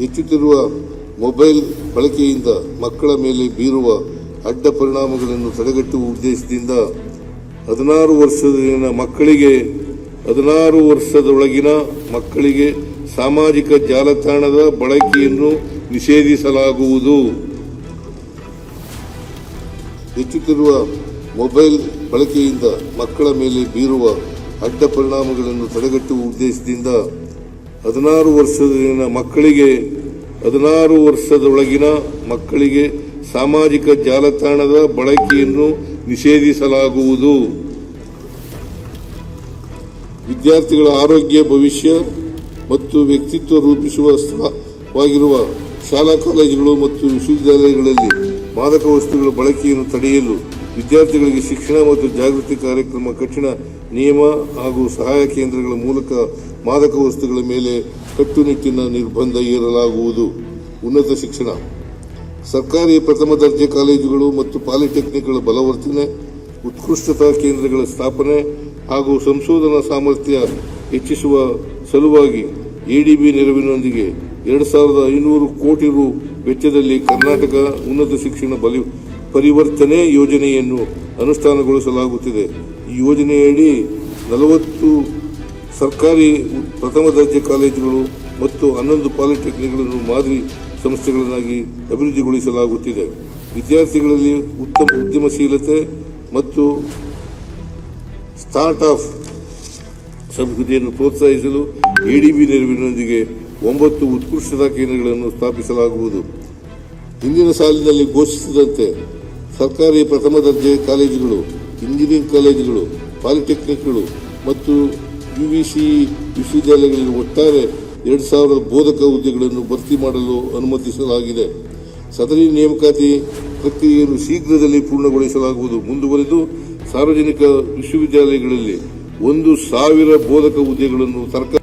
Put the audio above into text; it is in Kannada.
ಹೆಚ್ಚುತ್ತಿರುವ ಮೊಬೈಲ್ ಬಳಕೆಯಿಂದ ಮಕ್ಕಳ ಮೇಲೆ ಬೀರುವ ಅಡ್ಡ ಪರಿಣಾಮಗಳನ್ನು ತಡೆಗಟ್ಟುವ ಉದ್ದೇಶದಿಂದ 16 ವರ್ಷದೊಳಗಿನ ಮಕ್ಕಳಿಗೆ ಸಾಮಾಜಿಕ ಜಾಲತಾಣದ ಬಳಕೆಯನ್ನು ನಿಷೇಧಿಸಲಾಗುವುದು. ಹೆಚ್ಚುತ್ತಿರುವ ಮೊಬೈಲ್ ಬಳಕೆಯಿಂದ ಮಕ್ಕಳ ಮೇಲೆ ಬೀರುವ ಅಡ್ಡ ಪರಿಣಾಮಗಳನ್ನು ತಡೆಗಟ್ಟುವ ಉದ್ದೇಶದಿಂದ 16 ವರ್ಷದೊಳಗಿನ ಮಕ್ಕಳಿಗೆ ಸಾಮಾಜಿಕ ಜಾಲತಾಣದ ಬಳಕೆಯನ್ನು ನಿಷೇಧಿಸಲಾಗುವುದು. ವಿದ್ಯಾರ್ಥಿಗಳ ಆರೋಗ್ಯ, ಭವಿಷ್ಯ ಮತ್ತು ವ್ಯಕ್ತಿತ್ವ ರೂಪಿಸುವ ಸ್ಥಳವಾಗಿರುವ ಶಾಲಾ ಕಾಲೇಜುಗಳು ಮತ್ತು ವಿಶ್ವವಿದ್ಯಾಲಯಗಳಲ್ಲಿ ಮಾದಕ ವಸ್ತುಗಳ ಬಳಕೆಯನ್ನು ತಡೆಯಲು ವಿದ್ಯಾರ್ಥಿಗಳಿಗೆ ಶಿಕ್ಷಣ ಮತ್ತು ಜಾಗೃತಿ ಕಾರ್ಯಕ್ರಮ, ಕಠಿಣ ನಿಯಮ ಹಾಗೂ ಸಹಾಯ ಕೇಂದ್ರಗಳ ಮೂಲಕ ಮಾದಕ ವಸ್ತುಗಳ ಮೇಲೆ ಕಟ್ಟುನಿಟ್ಟಿನ ನಿರ್ಬಂಧ ಹೇರಲಾಗುವುದು. ಉನ್ನತ ಶಿಕ್ಷಣ, ಸರ್ಕಾರಿ ಪ್ರಥಮ ದರ್ಜೆ ಕಾಲೇಜುಗಳು ಮತ್ತು ಪಾಲಿಟೆಕ್ನಿಕ್ಗಳ ಬಲವರ್ಧನೆ, ಉತ್ಕೃಷ್ಟತಾ ಕೇಂದ್ರಗಳ ಸ್ಥಾಪನೆ ಹಾಗೂ ಸಂಶೋಧನಾ ಸಾಮರ್ಥ್ಯ ಹೆಚ್ಚಿಸುವ ಸಲುವಾಗಿ ಎಡಿಬಿ ನೆರವಿನೊಂದಿಗೆ 2500 ಕೋಟಿ ರು ವೆಚ್ಚದಲ್ಲಿ ಕರ್ನಾಟಕ ಉನ್ನತ ಶಿಕ್ಷಣ ಪರಿವರ್ತನೆ ಯೋಜನೆಯನ್ನು ಅನುಷ್ಠಾನಗೊಳಿಸಲಾಗುತ್ತಿದೆ. ಈ ಯೋಜನೆಯಡಿ 40 ಸರ್ಕಾರಿ ಪ್ರಥಮ ದರ್ಜೆ ಕಾಲೇಜುಗಳು ಮತ್ತು 11 ಪಾಲಿಟೆಕ್ನಿಕ್ಗಳನ್ನು ಮಾದರಿ ಸಂಸ್ಥೆಗಳನ್ನಾಗಿ ಅಭಿವೃದ್ಧಿಗೊಳಿಸಲಾಗುತ್ತಿದೆ. ವಿದ್ಯಾರ್ಥಿಗಳಲ್ಲಿ ಉತ್ತಮ ಉದ್ಯಮಶೀಲತೆ ಮತ್ತು ಸ್ಟಾರ್ಟ್ಅಪ್ ಸಂಸ್ಕೃತಿಯನ್ನು ಪ್ರೋತ್ಸಾಹಿಸಲು ಎಡಿಬಿ ನೆರವಿನೊಂದಿಗೆ 9 ಉತ್ಕೃಷ್ಟತಾ ಕೇಂದ್ರಗಳನ್ನು ಸ್ಥಾಪಿಸಲಾಗುವುದು. ಹಿಂದಿನ ಸಾಲಿನಲ್ಲಿ ಘೋಷಿಸಿದಂತೆ ಸರ್ಕಾರಿ ಪ್ರಥಮ ದರ್ಜೆ ಕಾಲೇಜುಗಳು, ಇಂಜಿನಿಯರಿಂಗ್ ಕಾಲೇಜುಗಳು, ಪಾಲಿಟೆಕ್ನಿಕ್ಗಳು ಮತ್ತು ಯುವಿಸಿ ವಿಶ್ವವಿದ್ಯಾಲಯಗಳಲ್ಲಿ ಒಟ್ಟಾರೆ 2000 ಬೋಧಕ ಹುದ್ದೆಗಳನ್ನು ಭರ್ತಿ ಮಾಡಲು ಅನುಮತಿಸಲಾಗಿದೆ. ಸದರಿ ನೇಮಕಾತಿ ಪ್ರಕ್ರಿಯೆಯನ್ನು ಶೀಘ್ರದಲ್ಲಿ ಪೂರ್ಣಗೊಳಿಸಲಾಗುವುದು. ಮುಂದುವರೆದು ಸಾರ್ವಜನಿಕ ವಿಶ್ವವಿದ್ಯಾಲಯಗಳಲ್ಲಿ 1000 ಬೋಧಕ ಹುದ್ದೆಗಳನ್ನು ಸರ್ಕಾರ